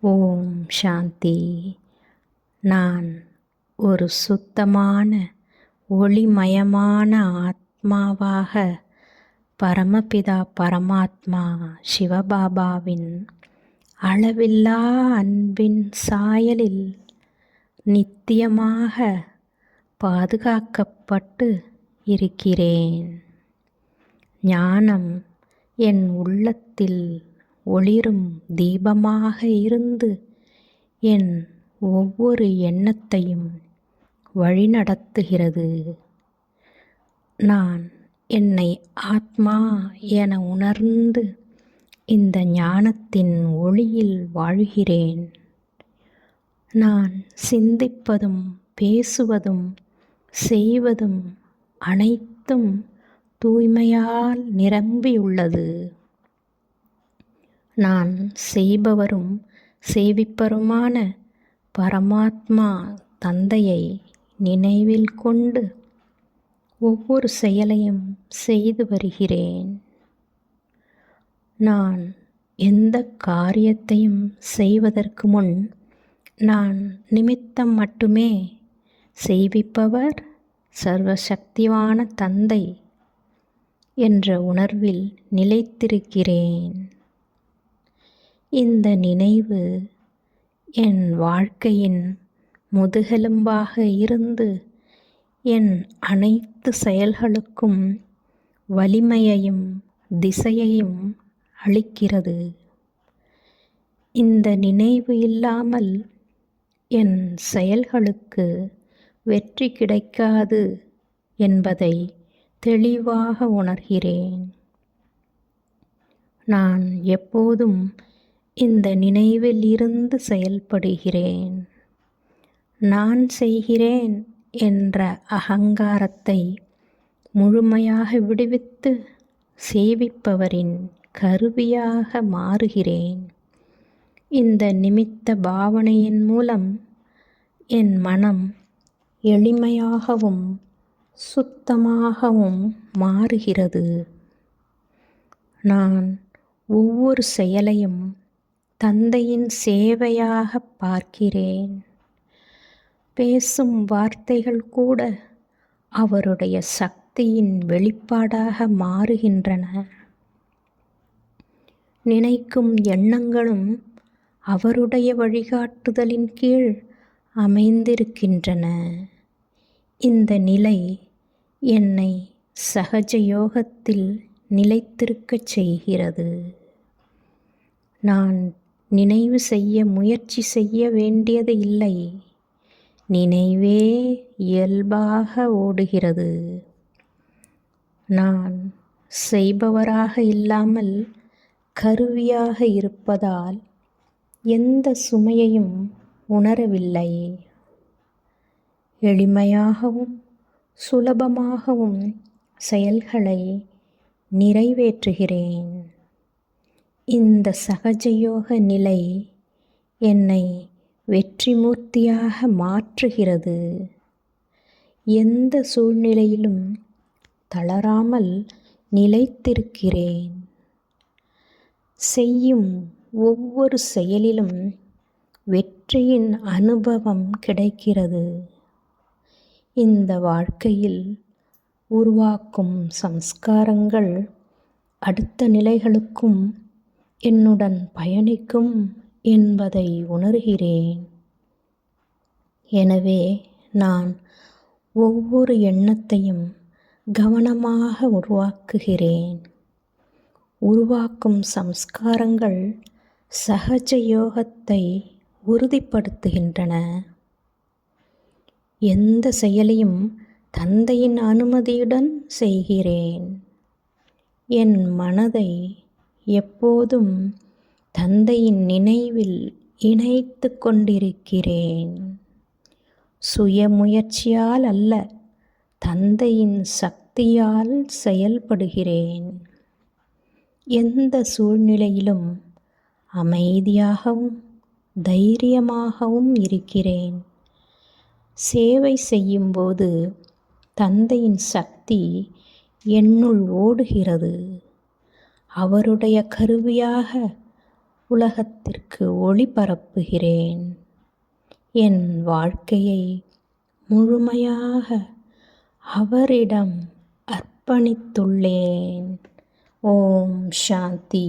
ஓம் சாந்தி. நான் ஒரு சுத்தமான ஒளிமயமான ஆத்மாவாக பரமபிதா பரமாத்மா சிவபாபாவின் அளவில்லா அன்பின் சாயலில் நித்தியமாக பாதுகாக்கப்பட்டு இருக்கிறேன். ஞானம் என் உள்ளத்தில் ஒளிரும் தீபமாக இருந்து என் ஒவ்வொரு எண்ணத்தையும் வழிநடத்துகிறது. நான் என்னை ஆத்மா என உணர்ந்து இந்த ஞானத்தின் ஒளியில் வாழ்கிறேன். நான் சிந்திப்பதும் பேசுவதும் செய்வதும் அனைத்தும் தூய்மையால் நிரம்பியுள்ளது. நான் செய்பவரும் சேவிப்பருமான பரமாத்மா தந்தையை நினைவில் கொண்டு ஒவ்வொரு செயலையும் செய்து வருகிறேன். நான் எந்த காரியத்தையும் செய்வதற்கு முன் நான் நிமித்தம் மட்டுமே, செய்விப்பவர் சர்வசக்திவான தந்தை என்ற உணர்வில் நிலைத்திருக்கிறேன். இந்த நினைவு என் வாழ்க்கையின் முதுகெலும்பாக இருந்து என் அனைத்து செயல்களுக்கும் வலிமையையும் திசையையும் அளிக்கிறது. இந்த நினைவு இல்லாமல் என் செயல்களுக்கு வெற்றி கிடைக்காது என்பதை தெளிவாக உணர்கிறேன். நான் எப்போதும் இந்த நினைவில் இருந்து செயல்படுகிறேன். நான் செய்கிறேன் என்ற அகங்காரத்தை முழுமையாக விடுவித்து சேவிப்பவரின் கருவியாக மாறுகிறேன். இந்த நிமித்த பாவனையின் மூலம் என் மனம் எளிமையாகவும் சுத்தமாகவும் மாறுகிறது. நான் ஒவ்வொரு செயலையும் தந்தையின் சேவையாக பார்க்கிறேன். பேசும் வார்த்தைகள் கூட அவருடைய சக்தியின் வெளிப்பாடாக மாறுகின்றன. நினைக்கும் எண்ணங்களும் அவருடைய வழிகாட்டுதலின் கீழ் அமைந்திருக்கின்றன. இந்த நிலை என்னை சகஜ யோகத்தில் நிலைத்திருக்கச் செய்கிறது. நான் நினைவு செய்ய முயற்சி செய்ய வேண்டியது இல்லை. நினைவே இயல்பாக ஓடுகிறது. நான் செய்பவராக இல்லாமல் கருவியாக இருப்பதால் எந்த சுமையையும் உணரவில்லை. எளிமையாகவும் சுலபமாகவும் செயல்களை நிறைவேற்றுகிறேன். இந்த சகஜயோக நிலை என்னை வெற்றிமூர்த்தியாக மாற்றுகிறது. எந்த சூழ்நிலையிலும் தளராமல் நிலைத்திருக்கிறேன். செய்யும் ஒவ்வொரு செயலிலும் வெற்றியின் அனுபவம் கிடைக்கிறது. இந்த வாழ்க்கையில் உருவாக்கும் சம்ஸ்காரங்கள் அடுத்த நிலைகளுக்கும் என்னுடன் பயணிக்கும் என்பதை உணர்கிறேன். எனவே நான் ஒவ்வொரு எண்ணத்தையும் கவனமாக உருவாக்குகிறேன். உருவாக்கும் சம்ஸ்காரங்கள் சகஜ யோகத்தை உறுதிப்படுத்துகின்றன. எந்த செயலையும் தந்தையின் அனுமதியுடன் செய்கிறேன். என் மனதை எப்போதும் தந்தையின் நினைவில் இணைத்து கொண்டிருக்கிறேன். சுயமுயற்சியால் அல்ல, தந்தையின் சக்தியால் செயல்படுகிறேன். எந்த சூழ்நிலையிலும் அமைதியாகவும் தைரியமாகவும் இருக்கிறேன். சேவை செய்யும்போது தந்தையின் சக்தி என்னுள் ஓடுகிறது. அவருடைய கருவியாக உலகத்திற்கு ஒளி பரப்புகிறேன். என் வாழ்க்கையை முழுமையாக அவரிடம் அர்ப்பணித்துள்ளேன். ஓம் சாந்தி.